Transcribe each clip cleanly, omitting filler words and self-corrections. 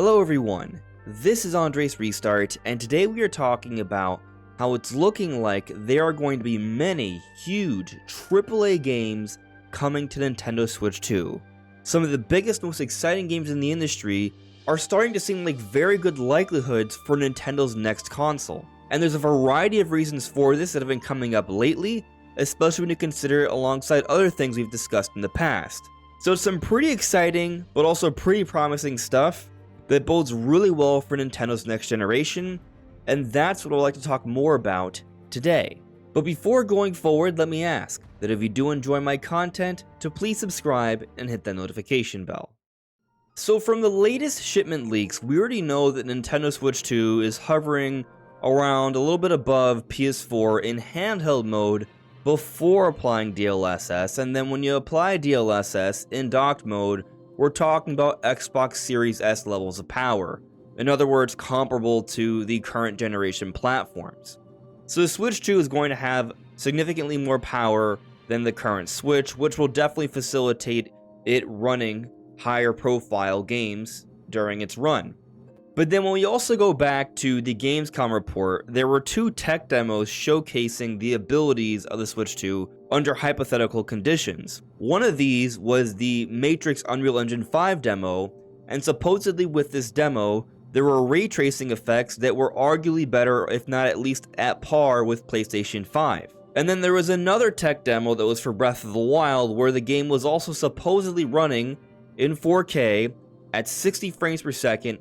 Hello everyone, this is AndresRestart, and today we are talking about how it's looking like there are going to be many huge AAA games coming to Nintendo Switch 2. Some of the biggest, most exciting games in the industry are starting to seem like very good likelihoods for Nintendo's next console. And there's a variety of reasons for this that have been coming up lately, especially when you consider it alongside other things we've discussed in the past. So it's some pretty exciting, but also pretty promising stuff that bodes really well for Nintendo's next generation, and that's what I'd like to talk more about today. But before going forward, let me ask that if you do enjoy my content, to please subscribe and hit that notification bell. So from the latest shipment leaks, we already know that Nintendo Switch 2 is hovering around a little bit above PS4 in handheld mode before applying DLSS, and then when you apply DLSS in docked mode, we're talking about Xbox Series S levels of power. In other words, comparable to the current generation platforms. So the Switch 2 is going to have significantly more power than the current Switch, which will definitely facilitate it running higher profile games during its run. But then when we also go back to the Gamescom report, there were two tech demos showcasing the abilities of the Switch 2 under hypothetical conditions. One of these was the Matrix Unreal Engine 5 demo, and supposedly with this demo, there were ray tracing effects that were arguably better, if not at least at par with PlayStation 5. And then there was another tech demo that was for Breath of the Wild, where the game was also supposedly running in 4K at 60 frames per second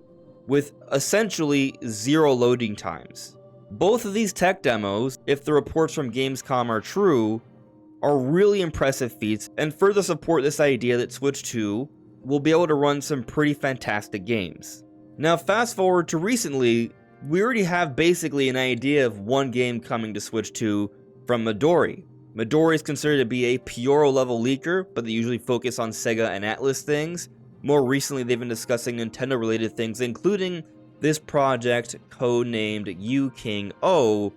with essentially zero loading times. Both of these tech demos, if the reports from Gamescom are true, are really impressive feats and further support this idea that Switch 2 will be able to run some pretty fantastic games. Now fast forward to recently, we already have basically an idea of one game coming to Switch 2 from Midori. Midori is considered to be a Pyoro level leaker, but they usually focus on Sega and Atlus things. More recently, they've been discussing Nintendo related things, including this project codenamed Yu-King O.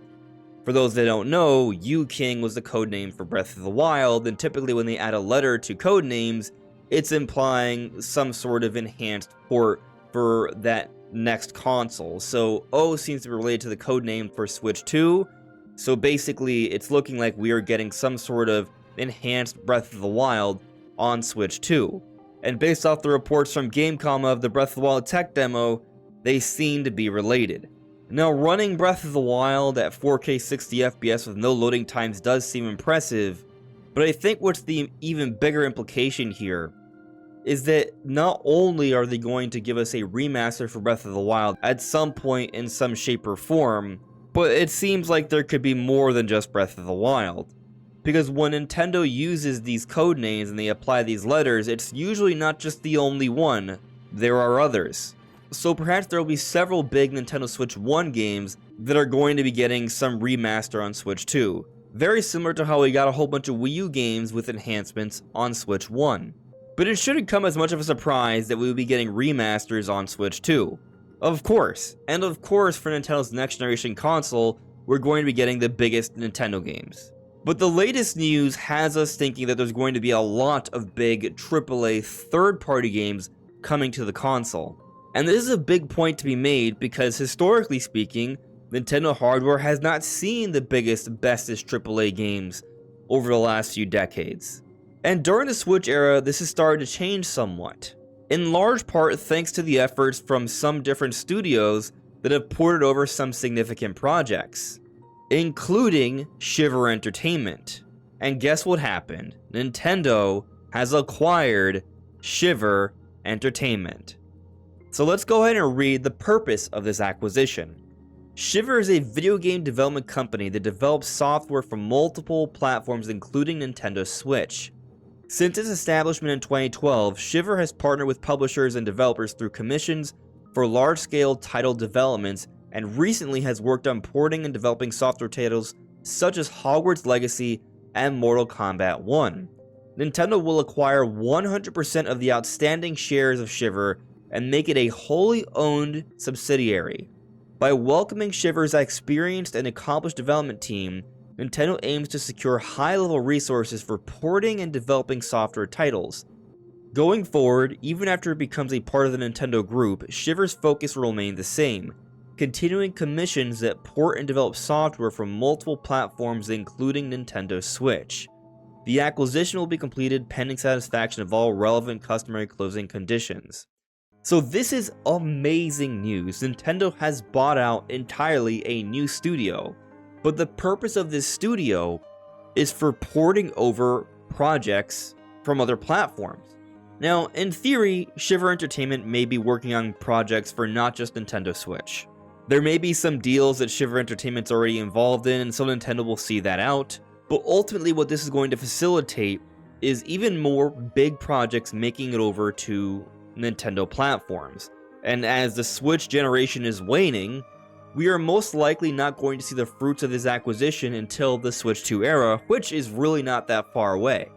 For those that don't know, Yu-King was the codename for Breath of the Wild, and typically when they add a letter to codenames, it's implying some sort of enhanced port for that next console. So O seems to be related to the codename for Switch 2, so basically it's looking like we are getting some sort of enhanced Breath of the Wild on Switch 2. And based off the reports from Gamescom of the Breath of the Wild tech demo, they seem to be related. Now, running Breath of the Wild at 4K 60 FPS with no loading times does seem impressive, but I think what's the even bigger implication here is that not only are they going to give us a remaster for Breath of the Wild at some point in some shape or form, but it seems like there could be more than just Breath of the Wild. Because when Nintendo uses these codenames and they apply these letters, it's usually not just the only one, there are others. So perhaps there will be several big Nintendo Switch 1 games that are going to be getting some remaster on Switch 2. Very similar to how we got a whole bunch of Wii U games with enhancements on Switch 1. But it shouldn't come as much of a surprise that we will be getting remasters on Switch 2. Of course, and of course for Nintendo's next generation console, we're going to be getting the biggest Nintendo games. But the latest news has us thinking that there's going to be a lot of big AAA third-party games coming to the console. And this is a big point to be made because historically speaking, Nintendo hardware has not seen the biggest, bestest AAA games over the last few decades. And during the Switch era, this has started to change somewhat. In large part thanks to the efforts from some different studios that have ported over some significant projects, including Shiver Entertainment. And guess what happened? Nintendo has acquired Shiver Entertainment. So let's go ahead and read the purpose of this acquisition. Shiver is a video game development company that develops software for multiple platforms including Nintendo Switch. Since its establishment in 2012, Shiver has partnered with publishers and developers through commissions for large-scale title developments and recently has worked on porting and developing software titles such as Hogwarts Legacy and Mortal Kombat 1. Nintendo will acquire 100% of the outstanding shares of Shiver and make it a wholly owned subsidiary. By welcoming Shiver's experienced and accomplished development team, Nintendo aims to secure high-level resources for porting and developing software titles. Going forward, even after it becomes a part of the Nintendo group, Shiver's focus will remain the same, continuing commissions that port and develop software from multiple platforms including Nintendo Switch. The acquisition will be completed pending satisfaction of all relevant customary closing conditions. So this is amazing news. Nintendo has bought out entirely a new studio, but the purpose of this studio is for porting over projects from other platforms. Now, in theory, Shiver Entertainment may be working on projects for not just Nintendo Switch. There may be some deals that Shiver Entertainment's already involved in, and so Nintendo will see that out, but ultimately what this is going to facilitate is even more big projects making it over to Nintendo platforms. And as the Switch generation is waning, we are most likely not going to see the fruits of this acquisition until the Switch 2 era, which is really not that far away.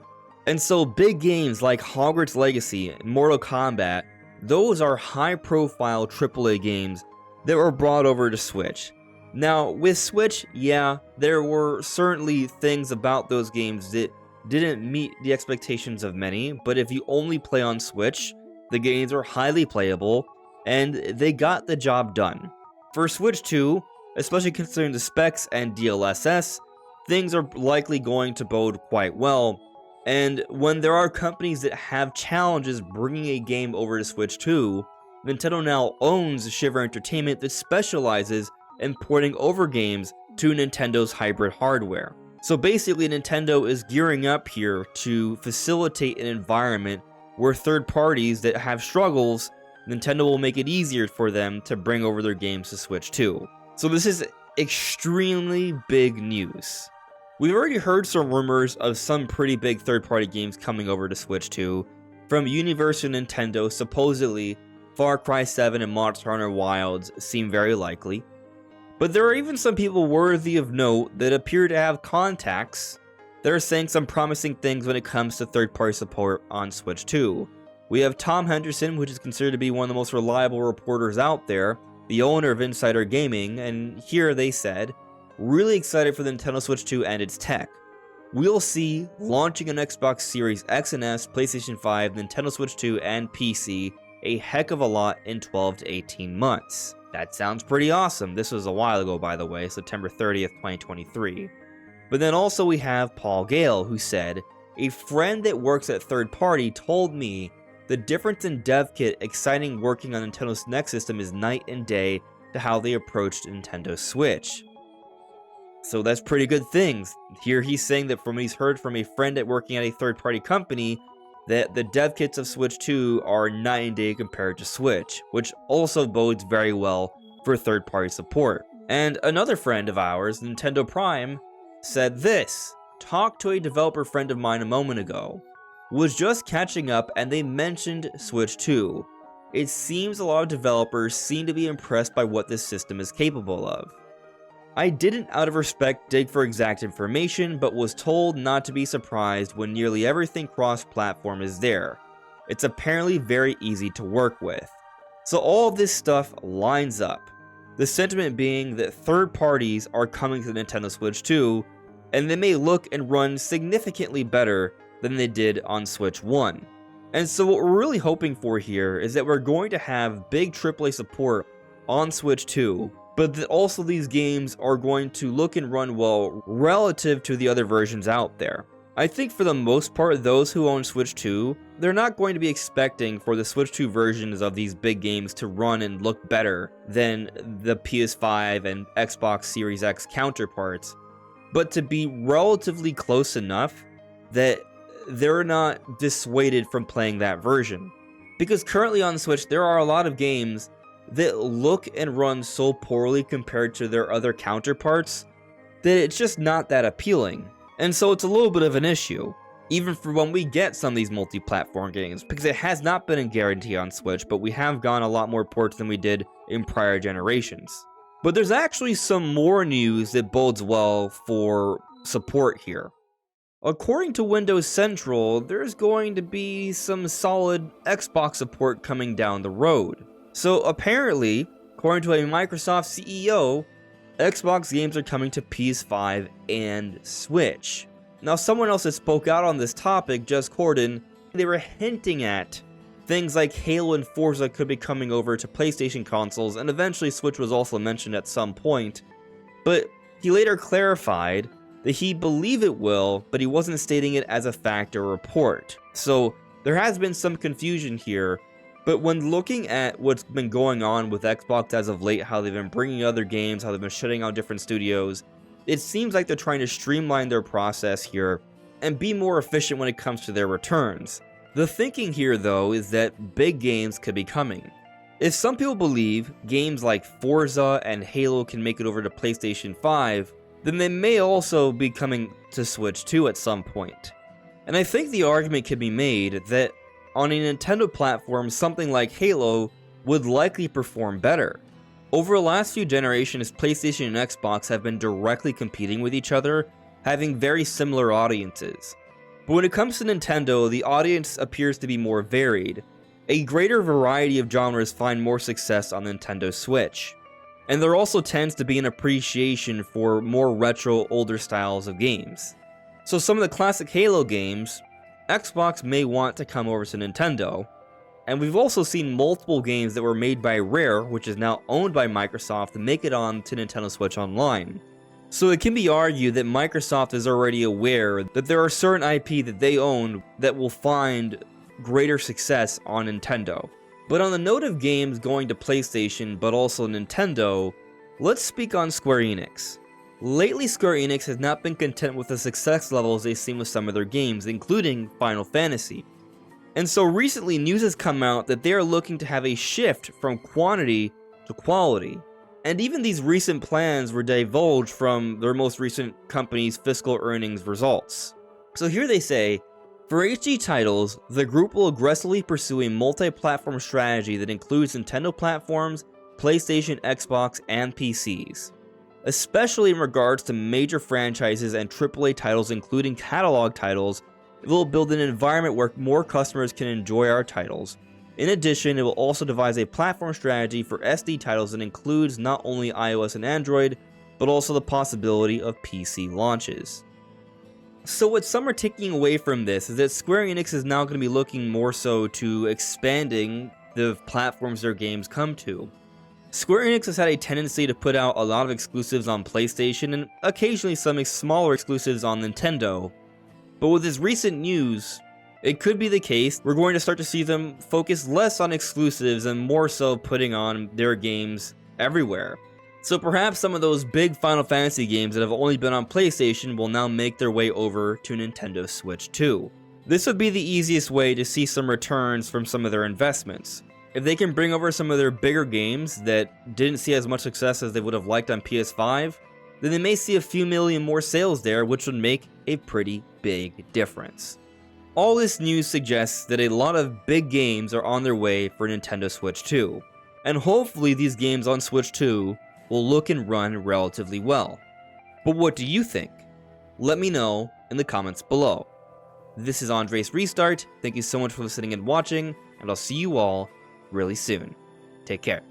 And so big games like Hogwarts Legacy and Mortal Kombat, those are high-profile AAA games that were brought over to Switch. Now, with Switch, yeah, there were certainly things about those games that didn't meet the expectations of many, but if you only play on Switch, the games are highly playable, and they got the job done. For Switch 2, especially considering the specs and DLSS, things are likely going to bode quite well. And when there are companies that have challenges bringing a game over to Switch 2, Nintendo now owns Shiver Entertainment that specializes in porting over games to Nintendo's hybrid hardware. So basically, Nintendo is gearing up here to facilitate an environment where third parties that have struggles, Nintendo will make it easier for them to bring over their games to Switch 2. So this is extremely big news. We've already heard some rumors of some pretty big third-party games coming over to Switch 2. From Universal Nintendo, supposedly, Far Cry 7 and Monster Hunter Wilds seem very likely. But there are even some people worthy of note that appear to have contacts that are saying some promising things when it comes to third-party support on Switch 2. We have Tom Henderson, which is considered to be one of the most reliable reporters out there, the owner of Insider Gaming, and here they said, really excited for the Nintendo Switch 2 and its tech. We'll see launching an Xbox Series X and S, PlayStation 5, Nintendo Switch 2, and PC a heck of a lot in 12 to 18 months. That sounds pretty awesome. This was a while ago, by the way, September 30th, 2023. But then also we have Paul Gale, who said, a friend that works at third party told me the difference in dev kit exciting working on Nintendo's next system is night and day to how they approached Nintendo Switch. So that's pretty good things. Here he's saying that from what he's heard from a friend at working at a third-party company, that the dev kits of Switch 2 are night and day compared to Switch, which also bodes very well for third-party support. And another friend of ours, Nintendo Prime, said this, talked to a developer friend of mine a moment ago, was just catching up and they mentioned Switch 2. It seems a lot of developers seem to be impressed by what this system is capable of. I didn't out of respect dig for exact information, but was told not to be surprised when nearly everything cross-platform is there. It's apparently very easy to work with. So all of this stuff lines up. The sentiment being that third parties are coming to the Nintendo Switch 2, and they may look and run significantly better than they did on Switch 1. And so what we're really hoping for here is that we're going to have big AAA support on Switch 2, but that also these games are going to look and run well relative to the other versions out there. I think for the most part, those who own Switch 2, they're not going to be expecting for the Switch 2 versions of these big games to run and look better than the PS5 and Xbox Series X counterparts, but to be relatively close enough that they're not dissuaded from playing that version. Because currently on Switch, there are a lot of games that look and run so poorly compared to their other counterparts that it's just not that appealing. And so it's a little bit of an issue, even for when we get some of these multi-platform games, because it has not been a guarantee on Switch, but we have gone a lot more ports than we did in prior generations. But there's actually some more news that bodes well for support here. According to Windows Central, there's going to be some solid Xbox support coming down the road. So apparently, according to a Microsoft CEO, Xbox games are coming to PS5 and Switch. Now someone else that spoke out on this topic, Jez Corden, They were hinting at things like Halo and Forza could be coming over to PlayStation consoles, and eventually Switch was also mentioned at some point, but he later clarified that he believed it will, but he wasn't stating it as a fact or report. So there has been some confusion here, but when looking at what's been going on with Xbox as of late, how they've been bringing other games, how they've been shutting out different studios, it seems like they're trying to streamline their process here and be more efficient when it comes to their returns. The thinking here, though, is that big games could be coming. If some people believe games like Forza and Halo can make it over to PlayStation 5, then they may also be coming to Switch 2 at some point. And I think the argument could be made that on a Nintendo platform, something like Halo would likely perform better. Over the last few generations, PlayStation and Xbox have been directly competing with each other, having very similar audiences. But when it comes to Nintendo, the audience appears to be more varied. A greater variety of genres find more success on Nintendo Switch. And there also tends to be an appreciation for more retro, older styles of games. So some of the classic Halo games, Xbox may want to come over to Nintendo, and we've also seen multiple games that were made by Rare, which is now owned by Microsoft, make it on to Nintendo Switch Online. So it can be argued that Microsoft is already aware that there are certain IP that they own that will find greater success on Nintendo. But on the note of games going to PlayStation but also Nintendo, let's speak on Square Enix. Lately, Square Enix has not been content with the success levels they've seen with some of their games, including Final Fantasy. And so recently, news has come out that they are looking to have a shift from quantity to quality. And even these recent plans were divulged from their most recent company's fiscal earnings results. So here they say, for HD titles, the group will aggressively pursue a multi-platform strategy that includes Nintendo platforms, PlayStation, Xbox, and PCs. Especially in regards to major franchises and AAA titles, including catalog titles, it will build an environment where more customers can enjoy our titles. In addition, it will also devise a platform strategy for SD titles that includes not only iOS and Android, but also the possibility of PC launches. So what some are taking away from this is that Square Enix is now going to be looking more so to expanding the platforms their games come to. Square Enix has had a tendency to put out a lot of exclusives on PlayStation and occasionally some smaller exclusives on Nintendo. But with this recent news, it could be the case we're going to start to see them focus less on exclusives and more so putting on their games everywhere. So perhaps some of those big Final Fantasy games that have only been on PlayStation will now make their way over to Nintendo Switch 2. This would be the easiest way to see some returns from some of their investments. If they can bring over some of their bigger games that didn't see as much success as they would have liked on PS5, then they may see a few million more sales there, which would make a pretty big difference. All this news suggests that a lot of big games are on their way for Nintendo Switch 2, and hopefully these games on Switch 2 will look and run relatively well. But what do you think? Let me know in the comments below. This is AndresRestart, thank you so much for listening and watching, and I'll see you all really soon. Take care.